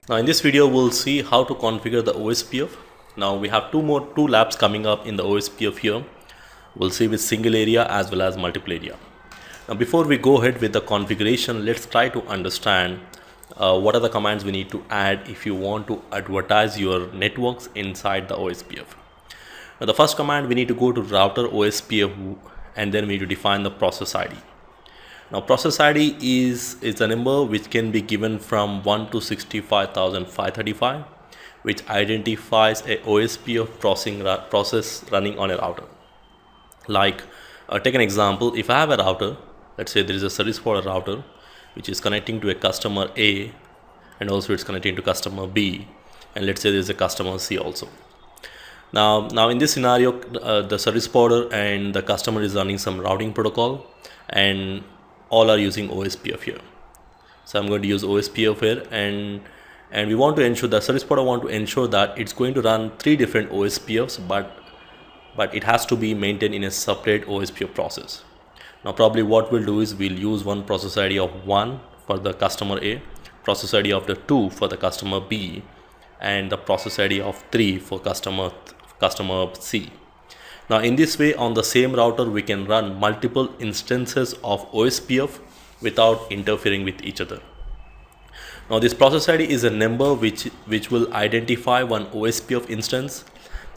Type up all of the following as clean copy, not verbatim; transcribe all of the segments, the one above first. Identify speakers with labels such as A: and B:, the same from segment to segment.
A: Now in this video we'll see how to configure the OSPF. Now we have two labs coming up in the OSPF here. We'll see with single area as well as multiple area. Now before we go ahead with the configuration, let's try to understand what are the commands we need to add if you want to advertise your networks inside the OSPF. Now the first command, we need to go to router OSPF and then we need to define the process ID. Now process ID is a number which can be given from 1 to 65,535, which identifies a OSPF process running on a router. Like take an example, if I have a router, let's say there is a service for a router which is connecting to a customer A and also it's connecting to customer B, and let's say there is a customer C also. Now in this scenario, the service provider and the customer is running some routing protocol and all are using OSPF here. So I'm going to use OSPF here, and we want to ensure, the service provider want to ensure that it's going to run 3 different OSPFs, but it has to be maintained in a separate OSPF process. Now probably what we'll do is we'll use one process ID of 1 for the customer A, process ID of the 2 for the customer B, and the process ID of 3 for customer C. Now in this way, on the same router we can run multiple instances of OSPF without interfering with each other. Now this process ID is a number which will identify one OSPF instance,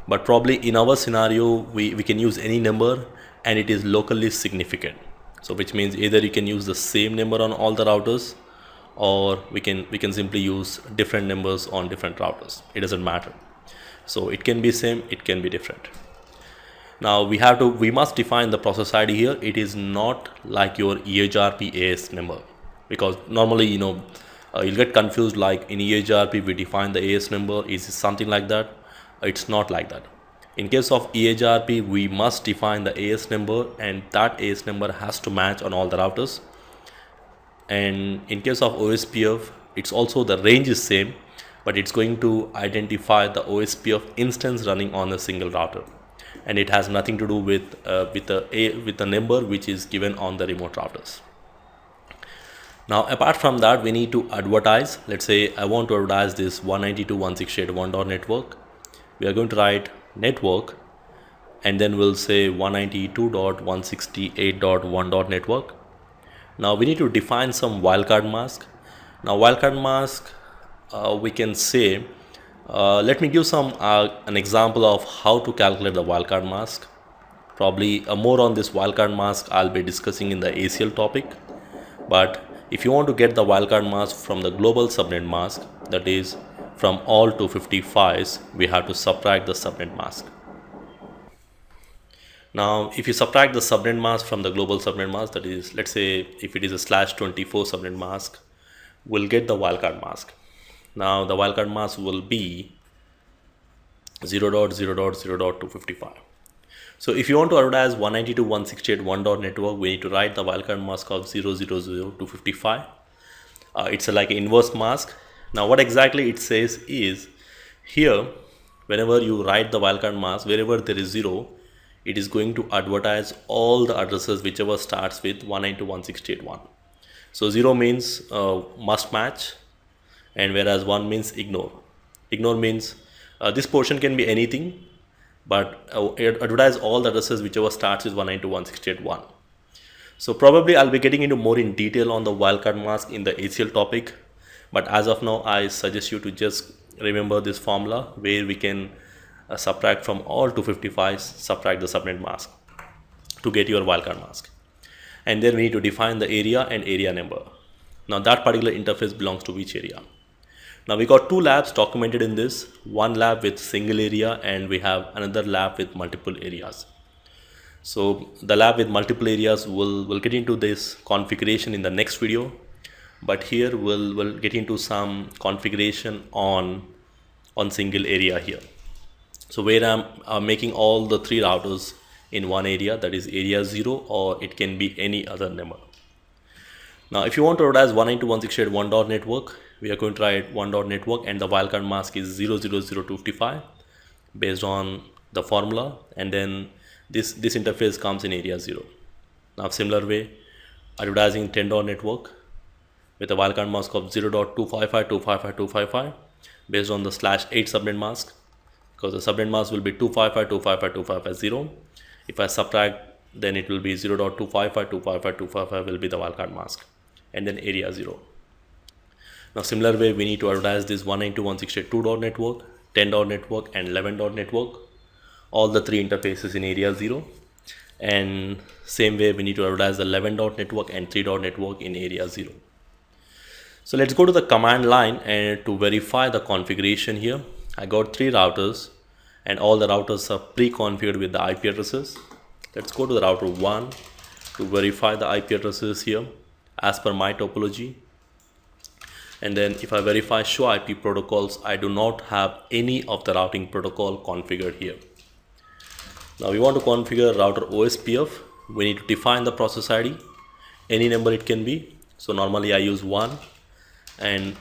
A: but probably in our scenario we can use any number and it is locally significant. So which means either you can use the same number on all the routers, or we can simply use different numbers on different routers. It doesn't matter. So it can be same, it can be different. Now we must define the process ID here. It is not like your EHRP AS number, because normally you'll get confused, like in EHRP we define the AS number. Is it something like that? It's not like that. In case of EHRP, we must define the AS number, and that AS number has to match on all the routers. And in case of OSPF, it's also, the range is same, but it's going to identify the OSPF instance running on a single router, and it has nothing to do with the number which is given on the remote routers. Now apart from that, we need to advertise. Let's say I want to advertise this 192.168.1.network. We are going to write network, and then we'll say 192.168.1.network. Now we need to define some wildcard mask. Now wildcard mask, we can say, let me give an example of how to calculate the wildcard mask. Probably more on this wildcard mask I'll be discussing in the ACL topic. But if you want to get the wildcard mask from the global subnet mask, that is from all 255s, we have to subtract the subnet mask. Now if you subtract the subnet mask from the global subnet mask, that is, let's say if it is a /24 subnet mask, we'll get the wildcard mask. Now the wildcard mask will be 0.0.0.255. So if you want to advertise 192.168.1.network, we need to write the wildcard mask of 0.0.0.255. It's like an inverse mask. Now what exactly it says is, here whenever you write the wildcard mask, wherever there is 0, it is going to advertise all the addresses whichever starts with 192.168.1. So 0 means must match, and whereas 1 means ignore. Ignore means this portion can be anything, but advertise all the addresses whichever starts with 192.168.1. So probably I'll be getting into more in detail on the wildcard mask in the ACL topic, but as of now I suggest you to just remember this formula where we can subtract from all 255s, subtract the subnet mask to get your wildcard mask. And then we need to define the area and area number. Now that particular interface belongs to which area. Now we got 2 labs documented in this, one lab with single area and we have another lab with multiple areas. So the lab with multiple areas will get into this configuration in the next video, but here we'll get into some configuration on single area here. So where I'm making all the 3 routers in one area, that is area 0, or it can be any other number. Now if you want to advertise 192.168.1.network, we are going to write 1.network and the wildcard mask is 0.0.0.255 based on the formula, and then this interface comes in area 0. Now similar way, advertising 10.network, with a wildcard mask of 0.255.255.255 based on the /8 subnet mask, because the subnet mask will be 255.255.255.0. If I subtract, then it will be 0.255.255.255 will be the wildcard mask, and then area 0. Now similar way we need to advertise this 192.168.2 dot network, 10 dot network and 11 dot network, all the three interfaces in area 0. And same way we need to advertise the 11 dot network and 3 dot network in area 0. So let's go to the command line and to verify the configuration here. I got 3 routers and all the routers are pre-configured with the IP addresses. Let's go to the router 1 to verify the IP addresses here as per my topology. And then if I verify show IP protocols, I do not have any of the routing protocol configured here. Now we want to configure router OSPF. We need to define the process ID, any number it can be. So normally I use 1 and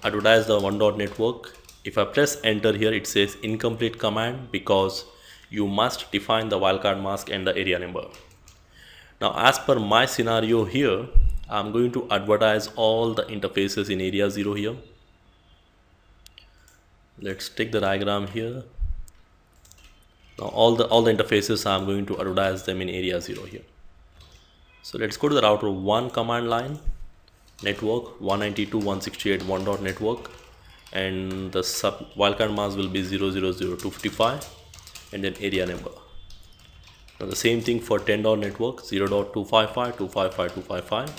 A: advertise the 1 dot network. If I press enter here, it says incomplete command because you must define the wildcard mask and the area number. Now as per my scenario here, I'm going to advertise all the interfaces in area 0 here. Let's take the diagram here. Now all the interfaces I'm going to advertise them in area 0 here. So let's go to the router 1 command line, network 192.168.1 dot network, and the wildcard mask will be 0.0.0.255 and then area number. Now the same thing for 10 dot network, 0.255.255.255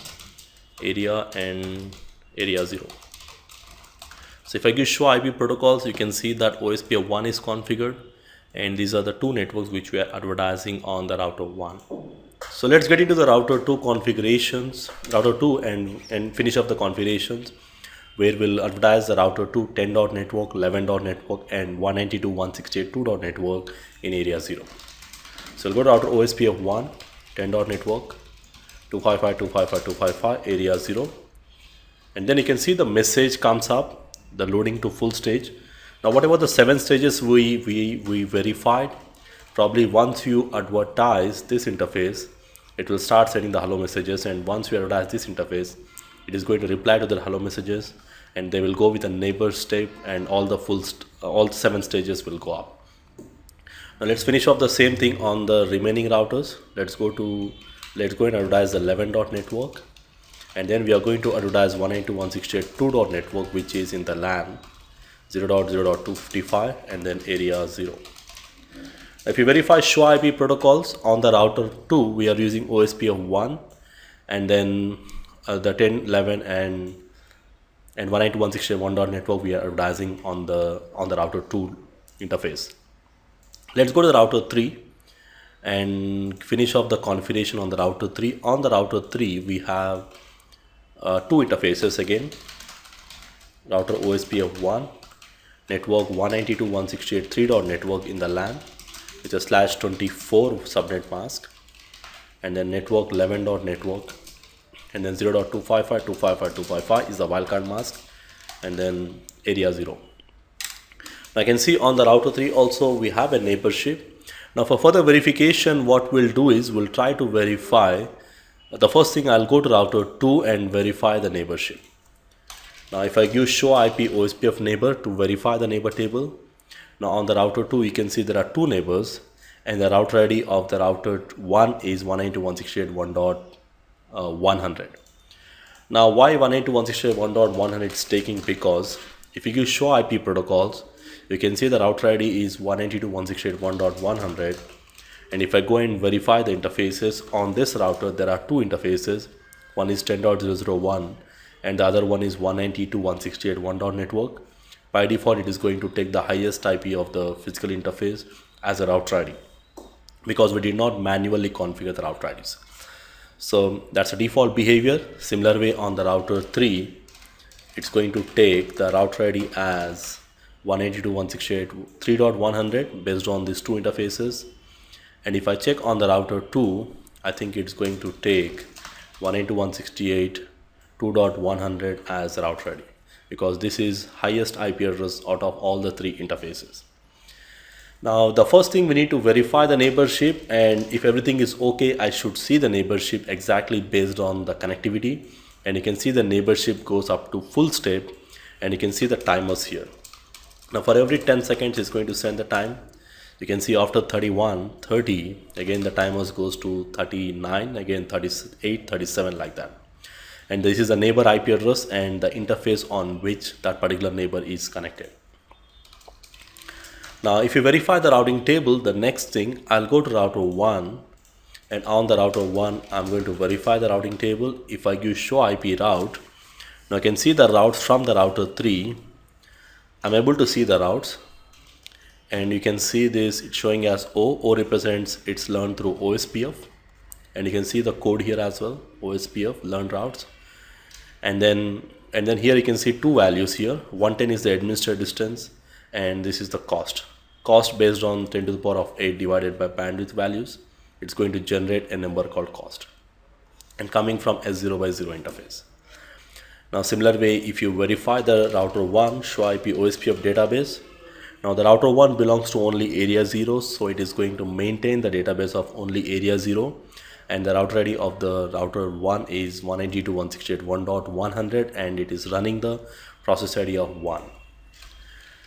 A: area and area 0. So if I give show IP protocols, you can see that OSPF 1 is configured, and these are the 2 networks which we are advertising on the router 1. So let's get into the router 2 configurations, router 2 and finish up the configurations, where we'll advertise the router 2 10 dot network, 11 dot network and 192.168.2 dot network in area 0. So we'll go to router OSPF 1 10 dot network 255.255.255 area 0, and then you can see the message comes up, the loading to full stage. Now whatever the 7 stages we verified, probably once you advertise this interface, it will start sending the hello messages, and once you advertise this interface, it is going to reply to the hello messages, and they will go with a neighbor step, and all the all 7 stages will go up. Now let's finish off the same thing on the remaining routers. Let's go and advertise the 11 dot network, and then we are going to advertise 192.168.2 dot network, which is in the LAN 0.0.255 and then area 0. If you verify show IP protocols on the router 2, we are using OSPF 1, and then the 10, 11 and 192.168.1 dot network we are advertising on the router 2 interface. Let's go to the router 3 and finish off the configuration on the router 3. On the router 3 we have 2 interfaces again. Router OSPF 1 network 192.168.3 dot network in the LAN with a /24 subnet mask, and then network 11 dot network, and then 0.255.255.255 is the wildcard mask, and then area 0. Now I can see on the router 3 also we have a neighborship. Now for further verification, what we'll do is we'll try to verify. The first thing, I'll go to router 2 and verify the neighborship. Now if I give show IP OSPF neighbor to verify the neighbor table, now on the router 2 you can see there are 2 neighbors, and the router ID of the router 1 is 192.168.1.100. Now why 192.168.1.100 is taking? Because if you give show IP protocols, you can see the router ID is 192.168.1.100, and if I go and verify the interfaces on this router, there are 2 interfaces. One is 10.0.0.1 and the other one is 192.168.1 network. By default, it is going to take the highest IP of the physical interface as a router ID, because we did not manually configure the router IDs. So that's a default behavior. Similar way on the router 3, it's going to take the router ID as 192.168.3.100 based on these 2 interfaces. And if I check on the router 2, I think it's going to take 192.168.2.100 as router ID, because this is highest IP address out of all the 3 interfaces. Now the first thing, we need to verify the neighborship, and if everything is okay, I should see the neighborship exactly based on the connectivity. and you can see the neighborship goes up to full step, and you can see the timers here. Now for every 10 seconds it's going to send the time. You can see after 31, 30, again the timers goes to 39, again 38, 37, like that. And this is the neighbor IP address and the interface on which that particular neighbor is connected. Now if you verify the routing table, the next thing, I'll go to router 1, and on the router 1 I'm going to verify the routing table. If I give show IP route, now you can see the routes from the router 3. I'm able to see the routes, and you can see this, it's showing as O represents it's learned through OSPF, and you can see the code here as well, OSPF learned routes. And then here you can see two values here. 110 is the administered distance, and this is the cost based on 10 to the power of 8 divided by bandwidth values. It's going to generate a number called cost, and coming from S0 by 0 interface. Now similar way, if you verify the router 1 show IP OSPF database, now the router 1 belongs to only area 0, so it is going to maintain the database of only area 0, and the router ID of the router 1 is 192.168.1.100, and it is running the process ID of 1.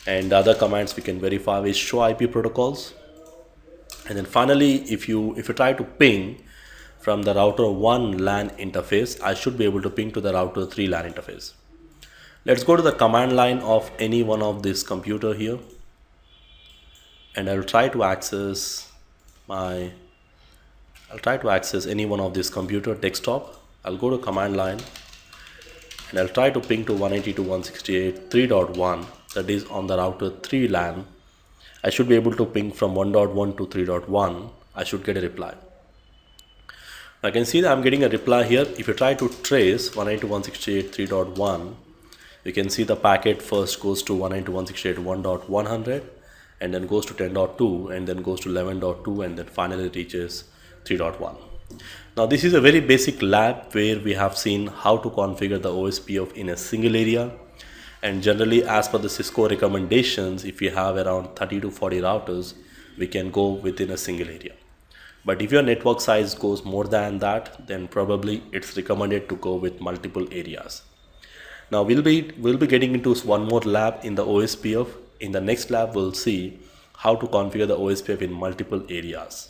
A: And the other commands we can verify is show IP protocols. And then finally, if you try to ping from the router 1 LAN interface, I should be able to ping to the router 3 LAN interface. Let's go to the command line of any one of this computer here, and I'll try to access any one of this computer desktop. I'll go to command line, and I'll try to ping to 192.168.3.1, that is on the router 3 LAN. I should be able to ping from 1.1 to 3.1. I should get a reply. I can see that I'm getting a reply here. If you try to trace 192.168.3.1, you can see the packet first goes to 192.168.1.100, and then goes to 10.2, and then goes to 11.2, and then finally reaches 3.1. Now this is a very basic lab where we have seen how to configure the OSPF in a single area, and generally as per the Cisco recommendations, if you have around 30 to 40 routers, we can go within a single area. But if your network size goes more than that, then probably it's recommended to go with multiple areas. Now we'll be getting into one more lab in the OSPF. In the next lab, we'll see how to configure the OSPF in multiple areas.